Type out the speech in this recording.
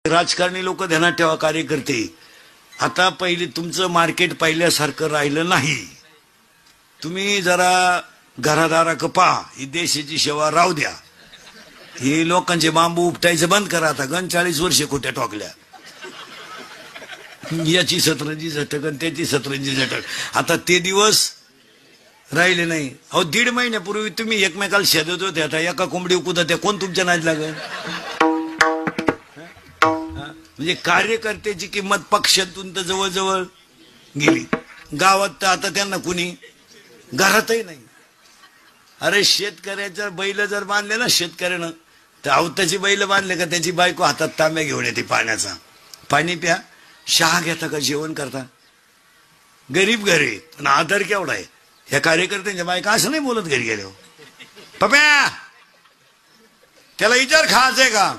राजकारणी लोक ध्यानात ठेवा, कार्यकर्ते आता पहिले तुमचं मार्केट पहिल्यासारखं राहिलं नाही. तुम्ही जरा घरादाराक पहा, ही देशाची सेवा राहू द्या. हे लोकांचे बांबू उपटायचं बंद करा. आता 40 वर्षे खोट्या टोकल्या, याची 17 झटक आणि त्याची 17 झटक. आता ते दिवस राहिले नाही. अहो 1.5 महिन्यापूर्वी तुम्ही एकमेकाला शेदत होते, आता एका कोंबडी कुदा त्या कोण तुमच्या नाद लागेल. म्हणजे कार्यकर्त्याची किंमत पक्षातून तर जवळजवळ गेली. गावात तर आता त्यांना कुणी घरातही नाही. अरे शेतकऱ्याचा बैल जर बांधले ना शेतकऱ्यानं, तर अवताची बैल बांधले का त्याची बायको हातात तांब्या घेऊन येते पाण्याचा. पाणी प्या, चहा घेता का जेवण करता. गरीब घरी पण आधार केवढा आहे. ह्या कार्यकर्त्यांच्या बायका असं नाही बोलत घरी गेल्यावर, पप्या त्याला विचार खायचंय का.